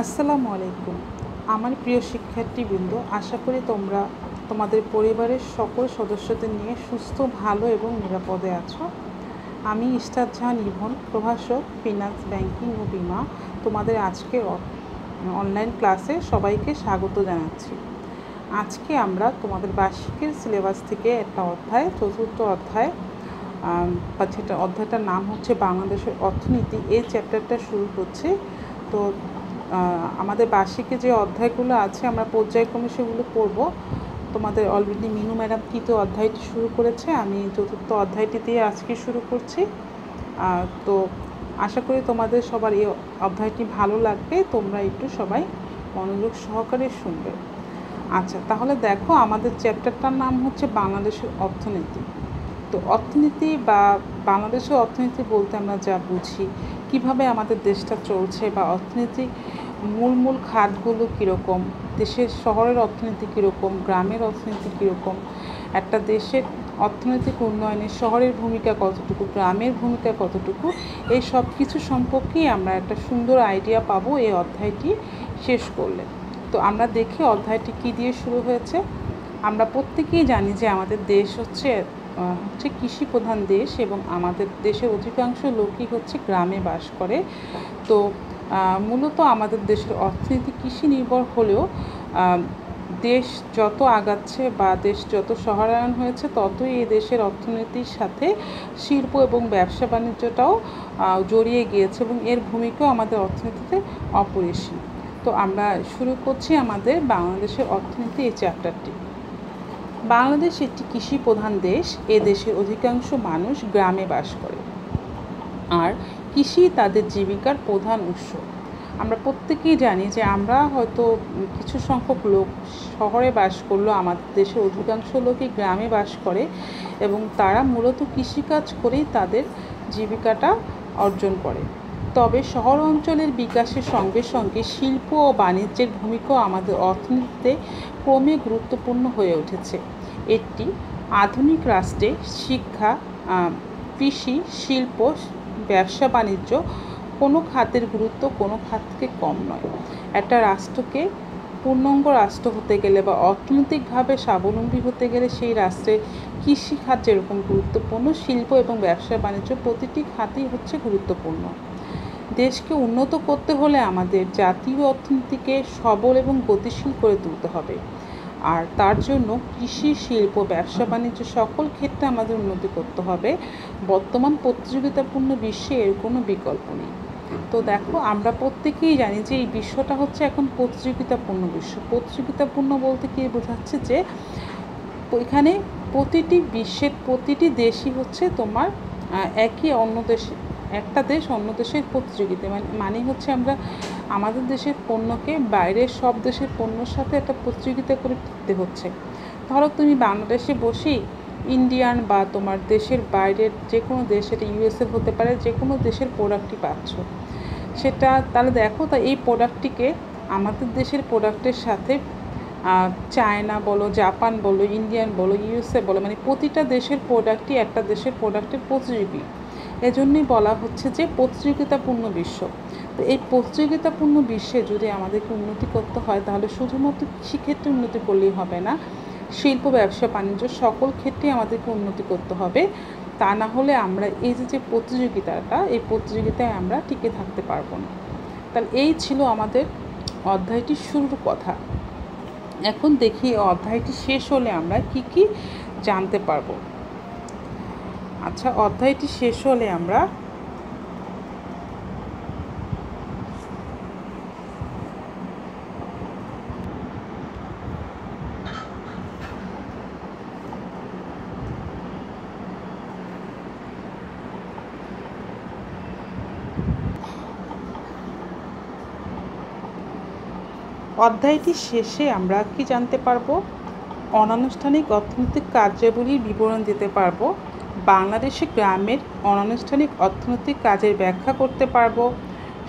আসসালামু আলাইকুম। আমার প্রিয় শিক্ষার্থীবৃন্দ, আশা করি তোমরা তোমাদের পরিবারের সকল সদস্যদের নিয়ে সুস্থ, ভালো এবং নিরাপদে আছো। আমি ইশরাত জাহান ইভন, প্রভাষক, ফিনান্স, ব্যাংকিং ও বীমা, তোমাদের আজকের অনলাইন ক্লাসে সবাইকে স্বাগত জানাচ্ছি। আজকে আমরা তোমাদের বার্ষিকের সিলেবাস থেকে একটা অধ্যায়, চতুর্থ অধ্যায়, বা যেটা অধ্যায়টার নাম হচ্ছে বাংলাদেশের অর্থনীতি, এই চ্যাপ্টারটা শুরু করছি। তো আমাদের বার্ষিকে যে অধ্যায়গুলো আছে আমরা পর্যায়ক্রমে সেগুলো পড়ব। তোমাদের অলরেডি মিনু ম্যাডাম তৃতীয় অধ্যায়টি শুরু করেছে, আমি চতুর্থ অধ্যায়টি দিয়ে আজকে শুরু করছি। তো আশা করি তোমাদের সবার এই অধ্যায়টি ভালো লাগবে, তোমরা একটু সবাই মনোযোগ সহকারে শুনবে। আচ্ছা, তাহলে দেখো, আমাদের চ্যাপ্টারটার নাম হচ্ছে বাংলাদেশের অর্থনীতি। তো অর্থনীতি বা বাংলাদেশের অর্থনীতি বলতে আমরা যা বুঝি, কিভাবে আমাদের দেশটা চলছে বা অর্থনীতি মূল খাতগুলো কীরকম, দেশের শহরের অর্থনীতি কীরকম, গ্রামের অর্থনীতি কীরকম, একটা দেশের অর্থনৈতিক উন্নয়নে শহরের ভূমিকা কতটুকু, গ্রামের ভূমিকা কতটুকু, এই সব কিছু সম্পর্কেই আমরা একটা সুন্দর আইডিয়া পাবো এই অধ্যায়টি শেষ করলে। তো আমরা দেখি অধ্যায়টি কী দিয়ে শুরু হয়েছে। আমরা প্রত্যেকেই জানি যে আমাদের দেশ হচ্ছে কৃষি প্রধান দেশ এবং আমাদের দেশের অধিকাংশ লোকই হচ্ছে গ্রামে বাস করে। তো মূলত আমাদের দেশের অর্থনীতি কৃষি নির্ভর হলেও দেশ যত আগাচ্ছে বা দেশ যত শহরায়ন হয়েছে ততই এই দেশের অর্থনীতির সাথে শিল্প এবং ব্যবসা বাণিজ্যটাও জড়িয়ে গিয়েছে এবং এর ভূমিকাও আমাদের অর্থনীতিতে অপরিসীম। তো আমরা শুরু করছি আমাদের বাংলাদেশের অর্থনীতি এই চ্যাপ্টারটি। বাংলাদেশ একটি কৃষি প্রধান দেশ। এ দেশের অধিকাংশ মানুষ গ্রামে বাস করে আর কৃষি তাদের জীবিকার প্রধান উৎস। আমরা প্রত্যেকেই জানি যে আমরা হয়তো কিছু সংখ্যক লোক শহরে বাস করলেও আমাদের দেশের অধিকাংশ লোকই গ্রামে বাস করে এবং তারা মূলত কৃষিকাজ করেই তাদের জীবিকাটা অর্জন করে। তবে শহর অঞ্চলের বিকাশের সঙ্গে সঙ্গে শিল্প ও বাণিজ্যের ভূমিকাও আমাদের অর্থনীতিতে ক্রমে গুরুত্বপূর্ণ হয়ে উঠেছে। একটি আধুনিক রাষ্ট্রে শিক্ষা, কৃষি, শিল্প, ব্যবসা বাণিজ্য কোনো খাতের গুরুত্ব কোনো খাত থেকে কম নয়। একটা রাষ্ট্রকে পূর্ণাঙ্গ রাষ্ট্র হতে গেলে বা অর্থনৈতিকভাবে স্বাবলম্বী হতে গেলে সেই রাষ্ট্রের কৃষিখাত যেরকম গুরুত্বপূর্ণ, শিল্প এবং ব্যবসা বাণিজ্য প্রতিটি খাতই হচ্ছে গুরুত্বপূর্ণ। দেশকে উন্নত করতে হলে আমাদের জাতীয় অর্থনীতিকে সবল এবং গতিশীল করে তুলতে হবে, আর তার জন্য কৃষি, শিল্প, ব্যবসা বাণিজ্য সকল ক্ষেত্রে আমাদের উন্নতি করতে হবে। বর্তমান প্রতিযোগিতাপূর্ণ বিশ্বে এর কোনো বিকল্প নেই। তো দেখো, আমরা প্রত্যেকেই জানি যে এই বিশ্বটা হচ্ছে এখন প্রতিযোগিতাপূর্ণ বিশ্ব। প্রতিযোগিতাপূর্ণ বলতে কি বোঝাচ্ছে যে এখানে বিশ্বের প্রতিটি দেশই হচ্ছে তোমার একটা দেশ অন্য দেশের প্রতিযোগিতা, মানে হচ্ছে আমরা আমাদের দেশের পণ্যকে বাইরের সব দেশের পণ্যর সাথে একটা প্রতিযোগিতা করে দিতে হচ্ছে। ধরো তুমি বাংলাদেশে বসেই ইন্ডিয়ান বা তোমার দেশের বাইরের যে কোনো দেশ, সেটা ইউএসএ হতে পারে, যে কোনো দেশের প্রোডাক্টই পাচ্ছ, সেটা তাহলে দেখো তা এই প্রোডাক্টটিকে আমাদের দেশের প্রোডাক্টের সাথে চায়না বলো, জাপান বলো, ইন্ডিয়ান বলো, ইউএসএ বলো, মানে প্রতিটা দেশের প্রোডাক্টই একটা দেশের প্রোডাক্টের প্রতিযোগী। এজন্যই বলা হচ্ছে যে প্রতিযোগিতাপূর্ণ বিশ্ব। তো এই প্রতিযোগিতাপূর্ণ বিশ্বে যদি আমাদেরকে উন্নতি করতে হয় তাহলে শুধুমাত্র কৃষিক্ষেত্রে উন্নতি করলেই হবে না, শিল্প, ব্যবসা বাণিজ্য সকল ক্ষেত্রেই আমাদেরকে উন্নতি করতে হবে। তা না হলে আমরা এই যে প্রতিযোগিতাটা, এই প্রতিযোগিতায় আমরা টিকে থাকতে পারবো না। তাহলে এই ছিল আমাদের অধ্যায়টির শুরুর কথা। এখন দেখি অধ্যায়টি শেষ হলে আমরা কি জানতে পারবো। আচ্ছা, অধ্যায়টি শেষ হলে আমরা অধ্যায়টির শেষে আমরা কি জানতে পারবো? অনানুষ্ঠানিক অর্থনৈতিক কার্যাবলীর বিবরণ দিতে পারবো, বাংলাদেশে গ্রামের অনানুষ্ঠানিক অর্থনৈতিক কাজের ব্যাখ্যা করতে পারবো,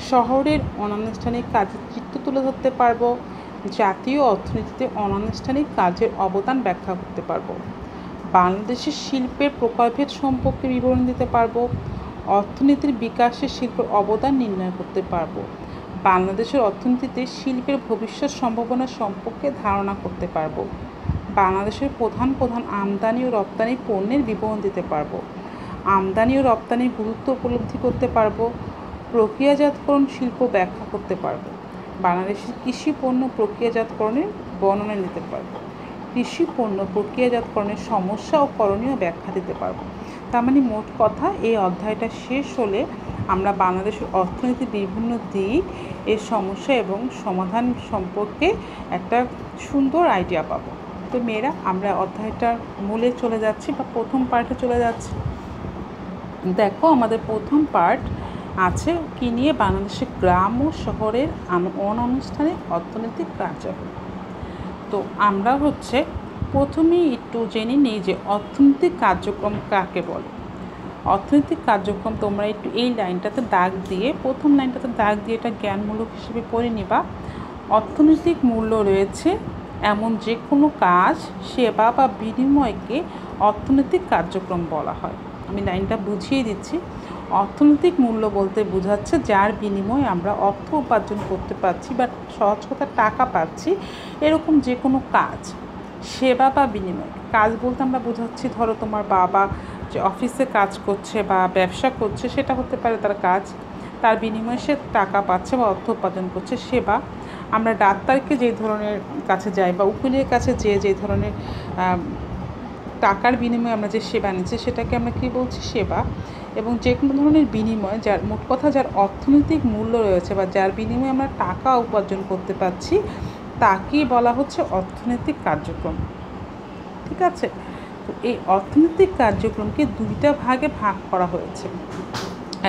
শহরের অনানুষ্ঠানিক কাজের চিত্র তুলে ধরতে পারবো, জাতীয় অর্থনীতিতে অনানুষ্ঠানিক কাজের অবদান ব্যাখ্যা করতে পারবো, বাংলাদেশের শিল্পের প্রকারভেদ সম্পর্কে বিবরণ দিতে পারবো, অর্থনীতির বিকাশে শিল্পের অবদান নির্ণয় করতে পারবো, বাংলাদেশের অর্থনীতিতে শিল্পের ভবিষ্যৎ সম্ভাবনা সম্পর্কে ধারণা করতে পারবো। বাংলাদেশের প্রধান প্রধান আমদানি ও রপ্তানি পণ্যের বিবরণ দিতে পারবো। আমদানি ও রপ্তানির গুরুত্ব উপলব্ধি করতে পারবো। প্রক্রিয়াজাতকরণ শিল্প ব্যাখ্যা করতে পারবো। বাংলাদেশের কৃষি পণ্য প্রক্রিয়াজাতকরণের বর্ণনা নিতে পারবো। কৃষি পণ্য প্রক্রিয়াজাতকরণের সমস্যা ও করণীয় ব্যাখ্যা দিতে পারবো। তার মানে মোট কথা এই অধ্যায়টা শেষ হলে আমরা বাংলাদেশের অর্থনীতির বিভিন্ন দিক, এর সমস্যা এবং সমাধান সম্পর্কে একটা সুন্দর আইডিয়া পাবো। তো মেয়েরা, আমরা অধ্যায়টার মূলে চলে যাচ্ছি বা প্রথম পার্টে চলে যাচ্ছি। দেখো, আমাদের প্রথম পার্ট আছে কি নিয়ে? বাংলাদেশের গ্রাম ও শহরের অনানুষ্ঠানিক অর্থনৈতিক কার্যক্রম। তো আমরা প্রথমেই একটু জেনে নিই যে অর্থনৈতিক কার্যক্রম কাকে বলে। অর্থনৈতিক কার্যক্রম তোমরা একটু এই লাইনটাতে দাগ দিয়ে, প্রথম লাইনটাতে দাগ দিয়ে এটা জ্ঞানমূলক হিসেবে পড়ে নিবা। অর্থনৈতিক মূল্য রয়েছে এমন যে কোনো কাজ, সেবা বা বিনিময়কে অর্থনৈতিক কার্যক্রম বলা হয়। আমি লাইনটা বুঝিয়ে দিচ্ছি। অর্থনৈতিক মূল্য বলতে বোঝাচ্ছে যার বিনিময়ে আমরা অর্থ উপার্জন করতে পারছি বা সহজ কথা টাকা পাচ্ছি, এরকম যে কোনো কাজ, সেবা বা বিনিময়। কাজ বলতে আমরা বোঝাচ্ছি, ধরো তোমার বাবা যে অফিসে কাজ করছে বা ব্যবসা করছে, সেটা হতে পারে তার কাজ, তার বিনিময়ে সে টাকা পাচ্ছে বা অর্থ উপার্জন করছে। সেবা, আমরা ডাক্তারকে যে ধরনের কাছে যাই বা উকিলের কাছে যে ধরনের টাকার বিনিময়ে আমরা যে সেবা নিচ্ছি, সেটাকে আমরা কী বলছি? সেবা। এবং যে কোনো ধরনের বিনিময়, যার মোট কথা যার অর্থনৈতিক মূল্য রয়েছে বা যার বিনিময়ে আমরা টাকা উপার্জন করতে পারছি, তাকেই বলা হচ্ছে অর্থনৈতিক কার্যক্রম। ঠিক আছে? তো এই অর্থনৈতিক কার্যক্রমকে দুইটা ভাগে ভাগ করা হয়েছে।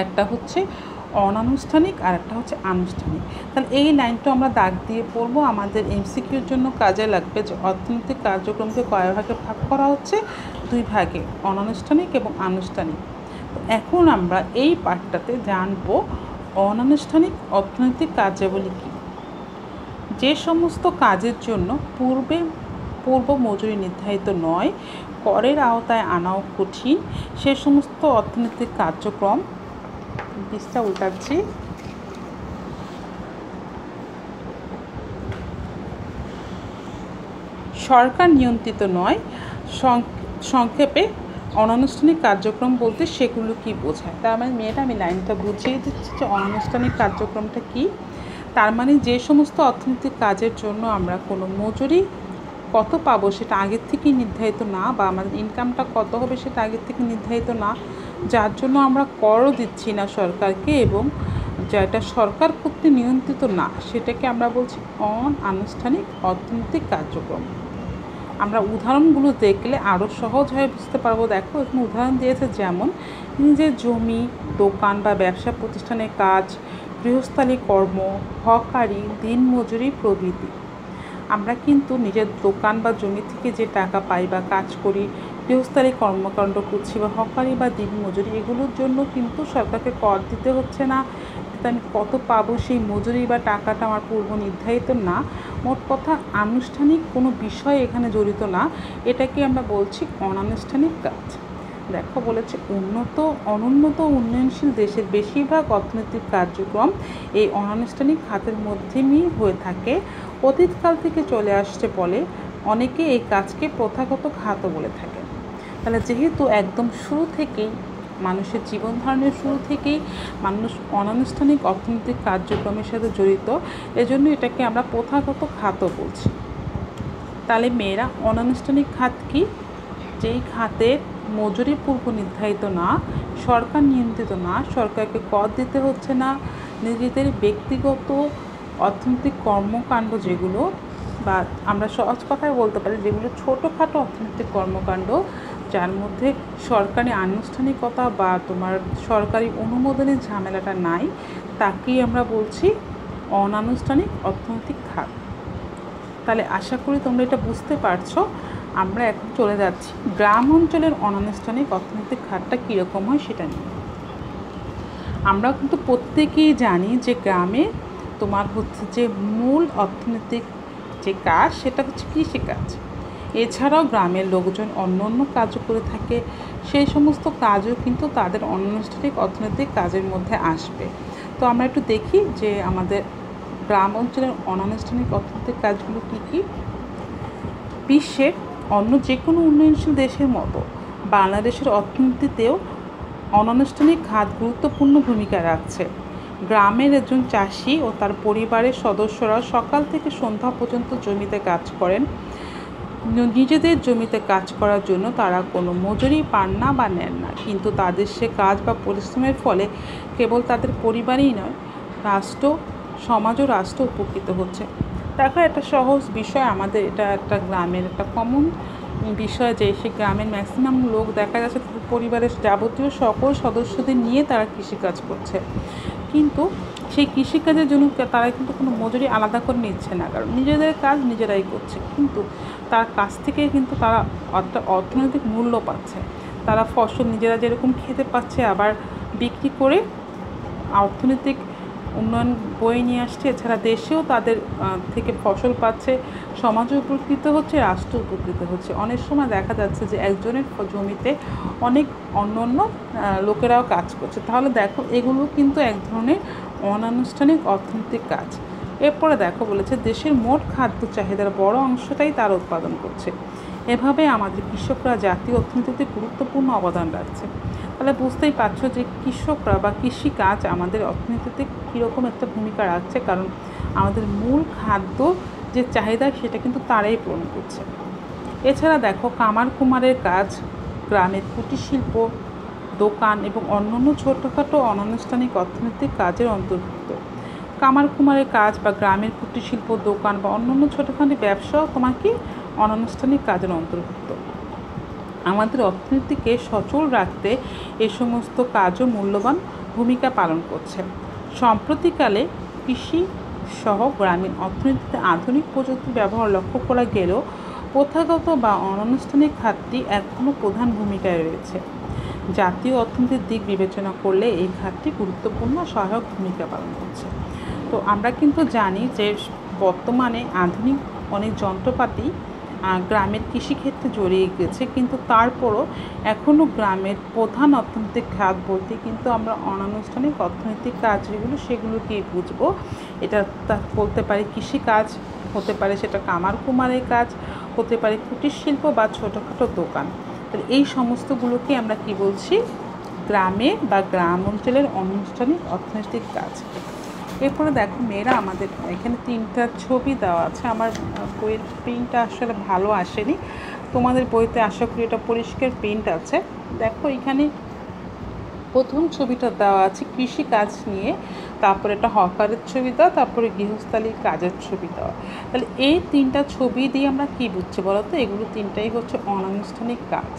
একটা হচ্ছে অনানুষ্ঠানিক আর একটা হচ্ছে আনুষ্ঠানিক। তাহলে এই লাইনটা আমরা দাগ দিয়ে পড়বো, আমাদের এমসিকিউর জন্য কাজে লাগবে যে অর্থনৈতিক কার্যক্রমকে কয় ভাগে ভাগ করা হচ্ছে? দুই ভাগে, অনানুষ্ঠানিক এবং আনুষ্ঠানিক। তো এখন আমরা এই পাঠটাতে জানবো অনানুষ্ঠানিক অর্থনৈতিক কার্যাবলী কী। যে সমস্ত কাজের জন্য পূর্ব মজুরি নির্ধারিত নয়, করের আওতায় আনাও কঠিন, সে সমস্ত অর্থনৈতিক কার্যক্রম, পৃষ্ঠা উল্টাচ্ছি, সরকার নিয়ন্ত্রিত নয়। সংক্ষেপে অনানুষ্ঠানিক কার্যক্রম বলতে সেগুলো কি বোঝায়? তার মানে মেয়েটা, আমি লাইনটা বুঝিয়ে দিচ্ছি যে অনানুষ্ঠানিক কার্যক্রমটা কি। তার মানে যে সমস্ত অর্থনৈতিক কাজের জন্য আমরা কোনো মজুরি কত পাবো সেটা আগের থেকেই নির্ধারিত না, বা আমাদের ইনকামটা কত হবে সেটা আগের থেকে নির্ধারিত না, যার জন্য আমরা করও দিচ্ছি না সরকারকে, এবং যেটা সরকার কর্তৃক নিয়ন্ত্রিত না, সেটাকে আমরা বলছি অনানুষ্ঠানিক অর্থনৈতিক কার্যক্রম। আমরা উদাহরণগুলো দেখলে আরও সহজভাবে বুঝতে পারবো। দেখো, এখানে উদাহরণ দিয়েছে, যেমন নিজের জমি, দোকান বা ব্যবসা প্রতিষ্ঠানের কাজ, গৃহস্থালী কর্ম, হকারি, দিনমজুরি প্রভৃতি। আমরা কিন্তু নিজের দোকান বা জমি থেকে যে টাকা পাই বা কাজ করি, গৃহস্থালী কর্মকাণ্ড করছি বা হকারি বা দিনমজুরি, এগুলোর জন্য কিন্তু সরকারকে কর দিতে হচ্ছে না। আমি কত পাবো সেই মজুরি বা টাকাটা আমার পূর্ব নির্ধারিত না। মোট কথা আনুষ্ঠানিক কোনো বিষয় এখানে জড়িত না, এটাকে আমরা বলছি অনানুষ্ঠানিক কাজ। দেখো, বলেছে অনুন্নত উন্নয়নশীল দেশের বেশিরভাগ অর্থনৈতিক কার্যক্রম এই অনানুষ্ঠানিক খাতের মধ্যেই হয়ে থাকে। অতীতকাল থেকে চলে আসছে বলে অনেকে এই কাজকে প্রথাগত খাতও বলে থাকে। তাহলে যেহেতু একদম শুরু থেকেই, মানুষের জীবন ধারণের শুরু থেকেই মানুষ অনানুষ্ঠানিক অর্থনৈতিক কার্যক্রমের সাথে জড়িত, এজন্য এটাকে আমরা প্রথাগত খাতও বলছি। তাহলে মেয়েরা, অনানুষ্ঠানিক খাত কি? যেই খাতের মজুরি পূর্ব নির্ধারিত না, সরকার নিয়ন্ত্রিত না, সরকারকে কর দিতে হচ্ছে না, নিজেদের ব্যক্তিগত অর্থনৈতিক কর্মকাণ্ড যেগুলো, বা আমরা সহজ কথায় বলতে পারি যেগুলো ছোটোখাটো অর্থনৈতিক কর্মকাণ্ড, যার মধ্যে সরকারি আনুষ্ঠানিকতা বা তোমার সরকারি অনুমোদনের ঝামেলাটা নাই, তাকেই আমরা বলছি অনানুষ্ঠানিক অর্থনৈতিক খাত। তাহলে আশা করি তোমরা এটা বুঝতে পারছো। আমরা এখন চলে যাচ্ছি গ্রাম অঞ্চলের অনানুষ্ঠানিক অর্থনৈতিক খাতটা কীরকম হয় সেটা নিয়ে। আমরা কিন্তু প্রত্যেকেই জানি যে গ্রামে তোমার যে মূল অর্থনৈতিক যে কাজ, সেটা হচ্ছে কৃষিকাজ। এছাড়াও গ্রামের লোকজন অন্য অন্য কাজও করে থাকে, সেই সমস্ত কাজও কিন্তু তাদের অনানুষ্ঠানিক অর্থনৈতিক কাজের মধ্যে আসবে। তো আমরা একটু দেখি যে আমাদের গ্রাম অঞ্চলের অনানুষ্ঠানিক অর্থনৈতিক কাজগুলো কী কী? বিশ্বের অন্য যে কোনো উন্নয়নশীল দেশের মতো বাংলাদেশের অর্থনীতিতেও অনানুষ্ঠানিক খাত গুরুত্বপূর্ণ ভূমিকা রাখছে। গ্রামের একজন চাষি ও তার পরিবারের সদস্যরা সকাল থেকে সন্ধ্যা পর্যন্ত জমিতে কাজ করেন। নিজেদের জমিতে কাজ করার জন্য তারা কোনো মজুরি পান না বা নেন না, কিন্তু তাদের সে কাজ বা পরিশ্রমের ফলে কেবল তাদের পরিবারই নয়, সমাজ ও রাষ্ট্র উপকৃত হচ্ছে। দেখো, একটা সহজ বিষয়, আমাদের এটা একটা গ্রামের একটা কমন বিষয় যে সে গ্রামের ম্যাক্সিমাম লোক দেখা যাচ্ছে তাদের পরিবারের যাবতীয় সকল সদস্যদের নিয়ে তারা কৃষিকাজ করছে, কিন্তু সেই কৃষিকাজের জন্য তারা কিন্তু কোনো মজুরি আলাদা করে নিচ্ছে না, কারণ নিজেদের কাজ নিজেরাই করছে, কিন্তু তার কাছ থেকে কিন্তু তারা অর্থনৈতিক মূল্য পাচ্ছে। তারা ফসল নিজেরা যেরকম খেতে পাচ্ছে, আবার বিক্রি করে অর্থনৈতিক উন্নয়ন বয়ে নিয়ে আসছে। এছাড়া দেশেও তাদের থেকে ফসল পাচ্ছে, সমাজও উপকৃত হচ্ছে, রাষ্ট্র উপকৃত হচ্ছে। অনেক সময় দেখা যাচ্ছে যে একজনের জমিতে অনেক অন্য লোকেরাও কাজ করছে। তাহলে দেখো, এগুলো কিন্তু এক ধরনের অনানুষ্ঠানিক অর্থনৈতিক কাজ। এরপরে দেখো বলেছে দেশের মোট খাদ্য চাহিদার বড় অংশটাই তারা উৎপাদন করছে। এভাবে আমাদের কৃষকরা জাতীয় অর্থনীতিতে গুরুত্বপূর্ণ অবদান রাখছে। তাহলে বুঝতেই পারছো যে কৃষকরা বা কৃষিকাজ আমাদের অর্থনীতিতে কীরকম একটা ভূমিকা রাখছে, কারণ আমাদের মূল খাদ্য যে চাহিদা সেটা কিন্তু তারাই পূরণ করছে। এছাড়া দেখো, কামার কুমারের কাজ গ্রামের কুটির শিল্প, দোকান এবং অন্যান্য ছোটোখাটো অনানুষ্ঠানিক অর্থনৈতিক কাজের অন্তর্ভুক্ত। কামার কুমারের কাজ বা গ্রামের কুটির শিল্প, দোকান বা অন্যান্য ছোটোখাটো ব্যবসাও তোমাকে অনানুষ্ঠানিক কাজের অন্তর্ভুক্ত। আমাদের অর্থনীতিকে সচল রাখতে এ সমস্ত কাজও মূল্যবান ভূমিকা পালন করছে। সম্প্রতিকালে কৃষি সহ গ্রামীণ অর্থনীতিতে আধুনিক প্রযুক্তি ব্যবহার লক্ষ্য করা গেলেও প্রথাগত বা অনানুষ্ঠানিক খাতটি এখনও প্রধান ভূমিকায় রয়েছে। জাতীয় অর্থনীতির দিক বিবেচনা করলে এই খাতটি গুরুত্বপূর্ণ সহায়ক ভূমিকা পালন করছে। তো আমরা কিন্তু জানি যে বর্তমানে আধুনিক অনেক যন্ত্রপাতি গ্রামের কৃষিক্ষেত্রে জড়িয়ে গেছে, কিন্তু তারপরও এখনও গ্রামের প্রধান অর্থনৈতিক খাত বলতে কিন্তু আমরা অনানুষ্ঠানিক অর্থনৈতিক কাজ যেগুলো সেগুলোকেই বুঝবো। এটা বলতে পারি কৃষিকাজ, হতে পারে সেটা কামার কুমারের কাজ, হতে পারে কুটির শিল্প বা ছোটোখাটো দোকান। তাহলে এই সমস্তগুলোকে আমরা কি বলছি? গ্রামে বা গ্রাম অঞ্চলের অনানুষ্ঠানিক অর্থনৈতিক কাজ। এরপরে দেখো মেয়েরা, আমাদের এখানে 3টা ছবি দেওয়া আছে। আমার বইয়ের প্রিন্টটা আসলে ভালো আসেনি, তোমাদের বইতে আশা করি এটা পরিষ্কার প্রিন্ট আছে। দেখো, এখানে প্রথম ছবিটা দেওয়া আছে কৃষিকাজ নিয়ে, তারপরে একটা হকারের ছবি দেওয়া, তারপরে গৃহস্থালির কাজের ছবি দেওয়া। তাহলে এই 3টা ছবি দিয়ে আমরা কী বুঝছি বলো তো? এগুলো 3টাই হচ্ছে অনানুষ্ঠানিক কাজ।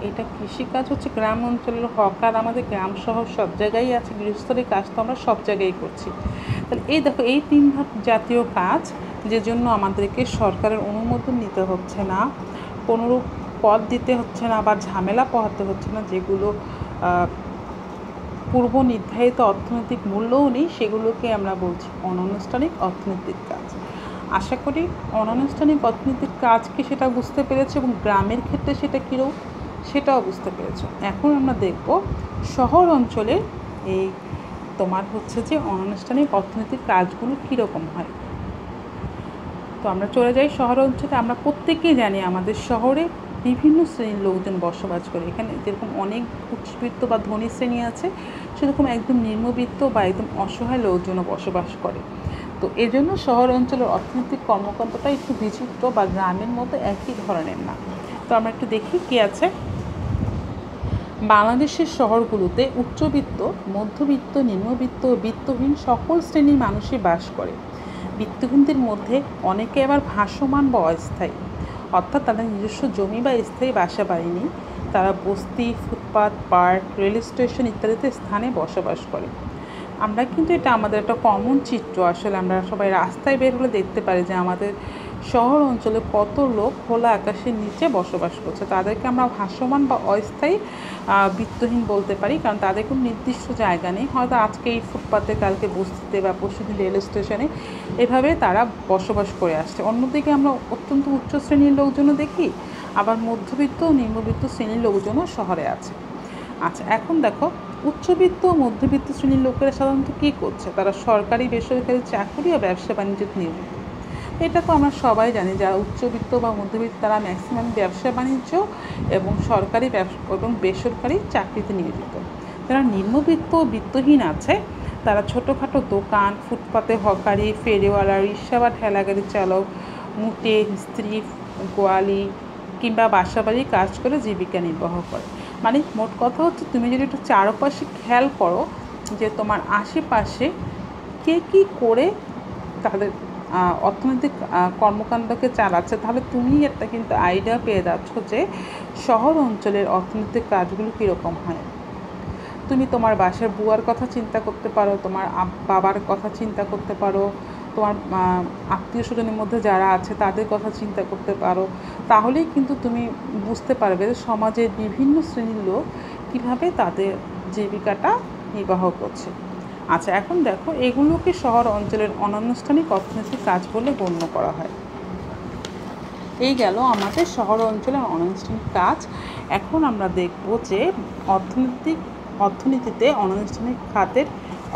এটা কৃষিকাজ হচ্ছে গ্রাম অঞ্চলের, হকার আমাদের গ্রাম শহর সব জায়গায় আছে, গৃহস্থলীর কাজ তো আমরা সব জায়গায় করছি। তাহলে এই দেখো, এই 3 জাতীয় কাজ যে জন্য আমাদেরকে সরকারের অনুমোদন নিতে হচ্ছে না, কোনোরূপ পদ দিতে হচ্ছে না বা ঝামেলা পোহাতে হচ্ছে না, যেগুলো পূর্ব নির্ধারিত অর্থনৈতিক মূল্যও নেই, সেগুলোকে আমরা বলছি অনানুষ্ঠানিক অর্থনৈতিক কাজ। আশা করি অনানুষ্ঠানিক অর্থনৈতিক কাজকে সেটা বুঝতে পেরেছে, এবং গ্রামের ক্ষেত্রে সেটা কীরকম সেটাও বুঝতে পেরেছ। এখন আমরা দেখব শহর অঞ্চলে এই তোমার হচ্ছে যে অনানুষ্ঠানিক অর্থনৈতিক কাজগুলো কীরকম হয়। তো আমরা চলে যাই শহর অঞ্চলে। আমরা প্রত্যেকেই জানি আমাদের শহরে বিভিন্ন শ্রেণীর লোকজন বসবাস করে। এখানে যেরকম অনেক উচ্চবিত্ত বা ধনী শ্রেণী আছে, সেরকম একদম নিম্নবিত্ত বা একদম অসহায় লোকজনও বসবাস করে। তো এজন্য শহর অঞ্চলের অর্থনৈতিক কর্মকাণ্ডটা একটু বিচিত্র বা গ্রামের মতো একই ধরনের না। তো আমরা একটু দেখি কী আছে। বাংলাদেশের শহরগুলোতে উচ্চবিত্ত, মধ্যবিত্ত, নিম্নবিত্ত ও বিত্তহীন সকল শ্রেণীর মানুষই বাস করে। বিত্তহীনদের মধ্যে অনেকে আবার ভাসমান বা অস্থায়ী, অর্থাৎ তাদের নিজস্ব জমি বা স্থায়ী বাসা বাড়ি নেই। তারা বস্তি, ফুটপাত, পার্ক, রেল স্টেশন ইত্যাদিতে স্থানে বসবাস করে। আমরা কিন্তু এটা আমাদের একটা কমন চিত্র। আসলে আমরা সবাই রাস্তায় বের হলে দেখতে পারি যে আমাদের শহর অঞ্চলে কত লোক খোলা আকাশের নিচে বসবাস করছে। তাদেরকে আমরা ভাসমান বা অস্থায়ী বিত্তহীন বলতে পারি, কারণ তাদের কোনো নির্দিষ্ট জায়গা নেই। হয়তো আজকে এই ফুটপাতে, কালকে বস্তিতে বা পরশুদিন রেল স্টেশনে, এভাবে তারা বসবাস করে আসছে। অন্যদিকে আমরা অত্যন্ত উচ্চ শ্রেণীর লোকজনও দেখি, আবার মধ্যবিত্ত ও নিম্নবিত্ত শ্রেণীর লোকজনও শহরে আছে। আচ্ছা, এখন দেখো উচ্চবিত্ত ও মধ্যবিত্ত শ্রেণীর লোকেরা সাধারণত কী করছে, তারা সরকারি বেসরকারি চাকরি ও ব্যবসা বাণিজ্যে নিয়োজিত। এটা তো আমরা সবাই জানি, যারা উচ্চবিত্ত বা মধ্যবিত্ত তারা ম্যাক্সিমাম ব্যবসা বাণিজ্য এবং সরকারি এবং বেসরকারি চাকরিতে নিয়োজিত। যারা নিম্নবিত্ত ও বিত্তহীন আছে তারা ছোটোখাটো দোকান, ফুটপাতে হকারি, ফেরিওয়ালা, রিক্সা বা ঠেলাগাড়ি চালক, মুটে, স্ত্রী, গোয়ালি কিংবা বাসাবাড়ির কাজ করে জীবিকা নির্বাহ করে। মানে মোট কথা হচ্ছে, তুমি যদি একটু চারপাশে খেয়াল করো যে তোমার আশেপাশে কে কী করে তাদের অর্থনৈতিক কর্মকাণ্ডকে চালাচ্ছে, তাহলে তুমি একটা কিন্তু আইডিয়া পেয়ে যাচ্ছ যে শহর অঞ্চলের অর্থনৈতিক কাজগুলো কীরকম হয়। তুমি তোমার বাসার বুয়ার কথা চিন্তা করতে পারো, তোমার বাবার কথা চিন্তা করতে পারো, তোমার আত্মীয় স্বজনের মধ্যে যারা আছে তাদের কথা চিন্তা করতে পারো, তাহলেই কিন্তু তুমি বুঝতে পারবে যে সমাজের বিভিন্ন শ্রেণীর লোক কীভাবে তাদের জীবিকাটা নির্বাহ করছে। আচ্ছা, এখন দেখো এগুলোকে শহর অঞ্চলের অনানুষ্ঠানিক অর্থনৈতিক কাজ বলে গণ্য করা হয়। এই গেল আমাদের শহর অঞ্চলের অনানুষ্ঠানিক কাজ। এখন আমরা দেখব যে অর্থনীতিতে অনানুষ্ঠানিক খাতের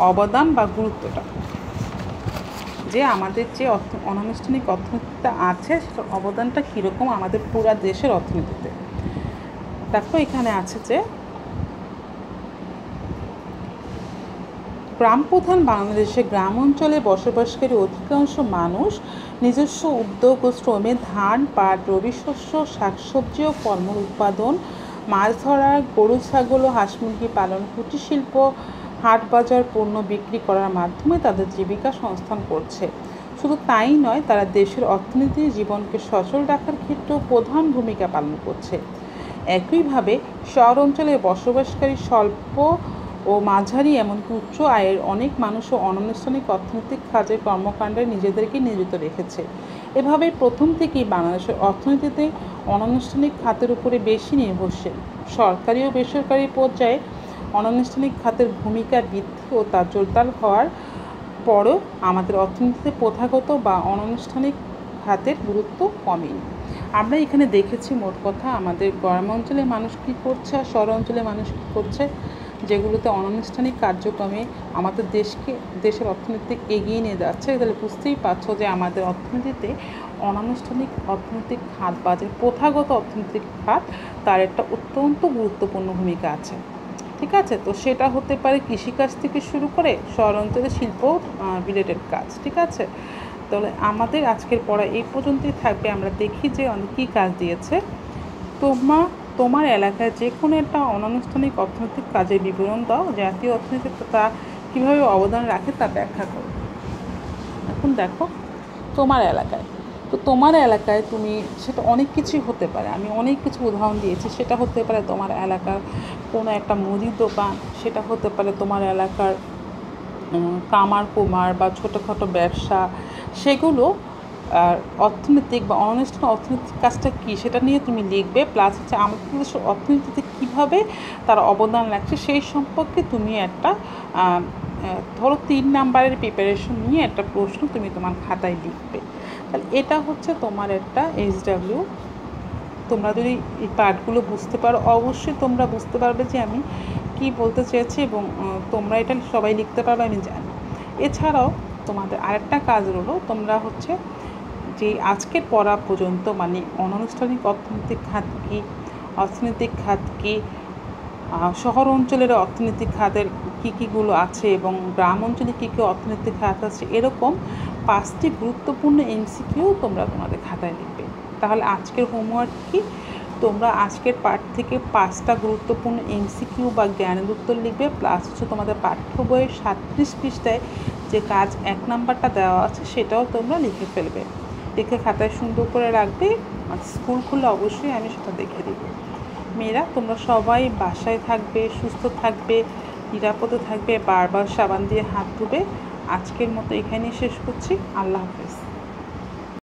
অবদান বা গুরুত্বটা, যে আমাদের যে অনানুষ্ঠানিক অর্থনীতিটা আছে সেটার অবদানটা কীরকম আমাদের পুরা দেশের অর্থনীতিতে। দেখো এখানে আছে যে গ্রাম প্রধান বাংলাদেশে গ্রাম অঞ্চলে বসবাসকারী অধিকাংশ মানুষ নিজস্ব উদ্যোগ ও শ্রমে ধান, পাট, রবি শস্য, শাকসবজি ও ফলমূল উৎপাদন, মাছ ধরা, গরু ছাগল ও হাঁস মুরগি পালন, কুটির শিল্প, হাট বাজার পণ্য বিক্রি করার মাধ্যমে তাদের জীবিকা সংস্থান করছে। শুধু তাই নয়, তারা দেশের অর্থনীতির জীবনকে সচল রাখার ক্ষেত্রেও প্রধান ভূমিকা পালন করছে। একইভাবে শহর অঞ্চলে বসবাসকারী স্বল্প ও মাঝারি এমনকি উচ্চ আয়ের অনেক মানুষও অনানুষ্ঠানিক অর্থনৈতিক কাজের কর্মকাণ্ডে নিজেদেরকে নিয়োজিত রেখেছে। এভাবে প্রথম থেকেই বাংলাদেশের অর্থনীতিতে অনানুষ্ঠানিক খাতের উপরে বেশি নির্ভরশীল। সরকারি ও বেসরকারি পর্যায়ে অনানুষ্ঠানিক খাতের ভূমিকা বৃদ্ধি ও তা জোরদার হওয়ার পরও আমাদের অর্থনীতিতে প্রথাগত বা অনানুষ্ঠানিক খাতের গুরুত্ব কমেনি। আমরা এখানে দেখেছি মোট কথা আমাদের গ্রাম অঞ্চলের মানুষ কী করছে আর শহর অঞ্চলের মানুষ কী করছে, যেগুলোতে অনানুষ্ঠানিক কার্যক্রমে আমাদের দেশের অর্থনীতি এগিয়ে নিয়ে যাচ্ছে। তাহলে বুঝতেই পারছো যে আমাদের অর্থনীতিতে অর্থনৈতিক খাত বা যে প্রথাগত অর্থনৈতিক খাত তার একটা অত্যন্ত গুরুত্বপূর্ণ ভূমিকা আছে। ঠিক আছে, তো সেটা হতে পারে কৃষিকাজ থেকে শুরু করে শহর অঞ্চলে শিল্প রিলেটেড কাজ। ঠিক আছে, তাহলে আমাদের আজকের পড়া এই পর্যন্তই থাকবে। আমরা দেখি যে কী কাজ দিয়েছে। তোমার এলাকায় যে কোনো একটা অনানুষ্ঠানিক অর্থনৈতিক কাজের বিবরণ দাও, জাতীয় অর্থনীতিতে তা কীভাবে অবদান রাখে তা ব্যাখ্যা করো। এখন দেখো তোমার এলাকায় তুমি সেটা অনেক কিছুই হতে পারে, আমি অনেক কিছু উদাহরণ দিয়েছি। সেটা হতে পারে তোমার এলাকার কোনো একটা মুদির দোকান, সেটা হতে পারে তোমার এলাকার কামার কুমার বা ছোটোখাটো ব্যবসা, সেগুলো আর অর্থনৈতিক বা অনানুষ্ঠানিক অর্থনৈতিক কাজটা কী সেটা নিয়ে তুমি লিখবে। প্লাস হচ্ছে আমাদের দেশের অর্থনীতিতে কীভাবে তার অবদান রাখছে সেই সম্পর্কে তুমি একটা ধরো 3 নাম্বারের প্রিপারেশন নিয়ে একটা প্রশ্ন তুমি তোমার খাতায় লিখবে। তাহলে এটা হচ্ছে তোমার একটা SW। তোমরা যদি এই পার্টগুলো বুঝতে পারো, অবশ্যই তোমরা বুঝতে পারবে যে আমি কি বলতে চেয়েছি, এবং তোমরা এটা সবাই লিখতে পারবে আমি জানি। এছাড়াও তোমাদের আরেকটা কাজ হলো, তোমরা হচ্ছে যে আজকের পড়া পর্যন্ত মানে অনানুষ্ঠানিক অর্থনৈতিক খাত কী, শহর অঞ্চলের অর্থনৈতিক খাতের কীগুলো আছে এবং গ্রাম অঞ্চলে কী অর্থনৈতিক খাত আছে, এরকম 5টি গুরুত্বপূর্ণ MCQ তোমরা তোমাদের খাতায় লিখবে। তাহলে আজকের হোমওয়ার্ক কি, তোমরা আজকের পাঠ থেকে 5টা গুরুত্বপূর্ণ MCQ বা জ্ঞানের উত্তর লিখবে। প্লাস হচ্ছে তোমাদের পাঠ্য বইয়ের 37 পৃষ্ঠায় যে কাজ 1 নাম্বারটা দেওয়া আছে সেটাও তোমরা লিখে ফেলবে, লিখে খাতায় সুন্দর করে রাখবে। স্কুল খুললে অবশ্যই আমি সেটা দেখে দেব। মেয়েরা তোমরা সবাই বাসায় থাকবে, সুস্থ থাকবে, নিরাপদে থাকবে, বারবার সাবান দিয়ে হাত ধুবে। আজকের মতো এখানেই শেষ করছি। আল্লাহ হাফেজ।